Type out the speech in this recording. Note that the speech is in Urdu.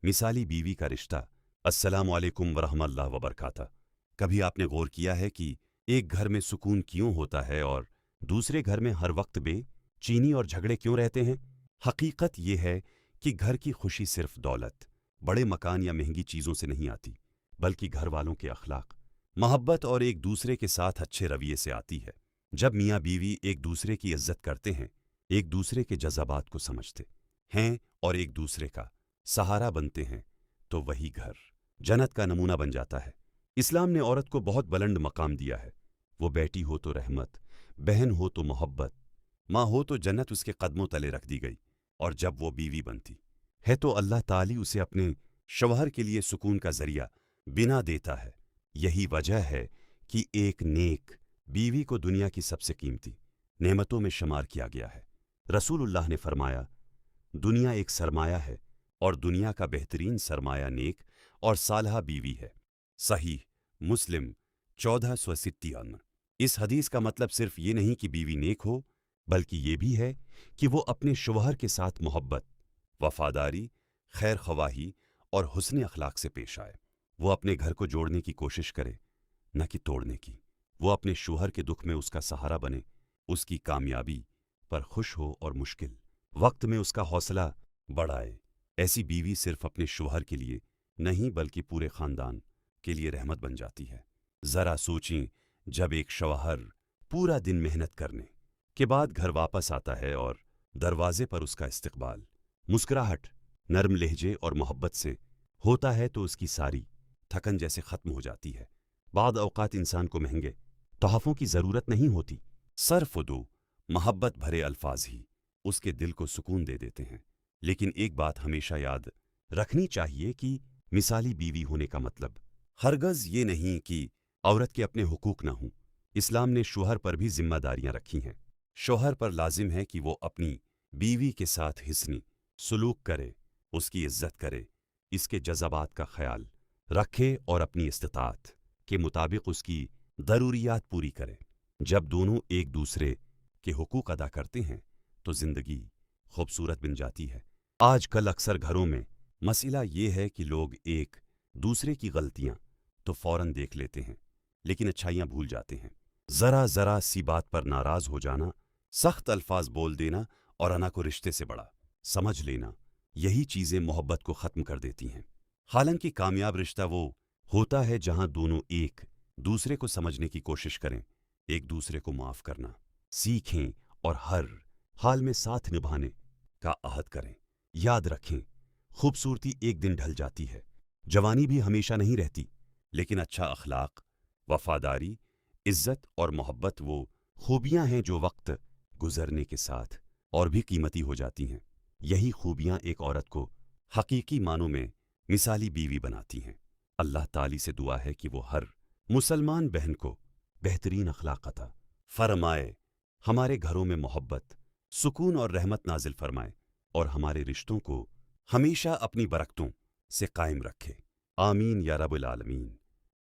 مثالی بیوی کا رشتہ۔ السلام علیکم ورحمۃ اللہ وبرکاتہ۔ کبھی آپ نے غور کیا ہے کہ ایک گھر میں سکون کیوں ہوتا ہے اور دوسرے گھر میں ہر وقت بے چینی اور جھگڑے کیوں رہتے ہیں؟ حقیقت یہ ہے کہ گھر کی خوشی صرف دولت، بڑے مکان یا مہنگی چیزوں سے نہیں آتی، بلکہ گھر والوں کے اخلاق، محبت اور ایک دوسرے کے ساتھ اچھے رویے سے آتی ہے۔ جب میاں بیوی ایک دوسرے کی عزت کرتے ہیں، ایک دوسرے کے جذبات کو سمجھتے ہیں اور ایک دوسرے کا سہارا بنتے ہیں، تو وہی گھر جنت کا نمونہ بن جاتا ہے۔ اسلام نے عورت کو بہت بلند مقام دیا ہے۔ وہ بیٹی ہو تو رحمت، بہن ہو تو محبت، ماں ہو تو جنت اس کے قدموں تلے رکھ دی گئی، اور جب وہ بیوی بنتی ہے تو اللہ تعالی اسے اپنے شوہر کے لیے سکون کا ذریعہ بنا دیتا ہے۔ یہی وجہ ہے کہ ایک نیک بیوی کو دنیا کی سب سے قیمتی نعمتوں میں شمار کیا گیا ہے۔ رسول اللہ نے فرمایا، دنیا ایک سرمایہ ہے اور دنیا کا بہترین سرمایہ نیک اور صالحہ بیوی ہے۔ صحیح مسلم 1456۔ اس حدیث کا مطلب صرف یہ نہیں کہ بیوی نیک ہو، بلکہ یہ بھی ہے کہ وہ اپنے شوہر کے ساتھ محبت، وفاداری، خیر خواہی اور حسن اخلاق سے پیش آئے۔ وہ اپنے گھر کو جوڑنے کی کوشش کرے، نہ کہ توڑنے کی۔ وہ اپنے شوہر کے دکھ میں اس کا سہارا بنے، اس کی کامیابی پر خوش ہو اور مشکل وقت میں اس کا حوصلہ بڑھائے۔ ایسی بیوی صرف اپنے شوہر کے لیے نہیں بلکہ پورے خاندان کے لیے رحمت بن جاتی ہے۔ ذرا سوچیں، جب ایک شوہر پورا دن محنت کرنے کے بعد گھر واپس آتا ہے اور دروازے پر اس کا استقبال مسکراہٹ، نرم لہجے اور محبت سے ہوتا ہے تو اس کی ساری تھکن جیسے ختم ہو جاتی ہے۔ بعض اوقات انسان کو مہنگے تحفوں کی ضرورت نہیں ہوتی، صرف دو محبت بھرے الفاظ ہی اس کے دل کو سکون دے دیتے ہیں۔ لیکن ایک بات ہمیشہ یاد رکھنی چاہیے کہ مثالی بیوی ہونے کا مطلب ہرگز یہ نہیں کہ عورت کے اپنے حقوق نہ ہوں۔ اسلام نے شوہر پر بھی ذمہ داریاں رکھی ہیں۔ شوہر پر لازم ہے کہ وہ اپنی بیوی کے ساتھ حسنی سلوک کرے، اس کی عزت کرے، اس کے جذبات کا خیال رکھے اور اپنی استطاعت کے مطابق اس کی ضروریات پوری کرے۔ جب دونوں ایک دوسرے کے حقوق ادا کرتے ہیں تو زندگی خوبصورت بن جاتی ہے۔ آج کل اکثر گھروں میں مسئلہ یہ ہے کہ لوگ ایک دوسرے کی غلطیاں تو فوراً دیکھ لیتے ہیں، لیکن اچھائیاں بھول جاتے ہیں۔ ذرا سی بات پر ناراض ہو جانا، سخت الفاظ بول دینا اور انا کو رشتے سے بڑا سمجھ لینا، یہی چیزیں محبت کو ختم کر دیتی ہیں۔ حالانکہ کامیاب رشتہ وہ ہوتا ہے جہاں دونوں ایک دوسرے کو سمجھنے کی کوشش کریں، ایک دوسرے کو معاف کرنا سیکھیں اور ہر حال میں ساتھ نبھانے کا عہد کریں۔ یاد رکھیں، خوبصورتی ایک دن ڈھل جاتی ہے، جوانی بھی ہمیشہ نہیں رہتی، لیکن اچھا اخلاق، وفاداری، عزت اور محبت وہ خوبیاں ہیں جو وقت گزرنے کے ساتھ اور بھی قیمتی ہو جاتی ہیں۔ یہی خوبیاں ایک عورت کو حقیقی معنوں میں مثالی بیوی بناتی ہیں۔ اللہ تعالی سے دعا ہے کہ وہ ہر مسلمان بہن کو بہترین اخلاق عطا فرمائے، ہمارے گھروں میں محبت، سکون اور رحمت نازل فرمائے، اور ہمارے رشتوں کو ہمیشہ اپنی برکتوں سے قائم رکھے۔ آمین یا رب العالمین۔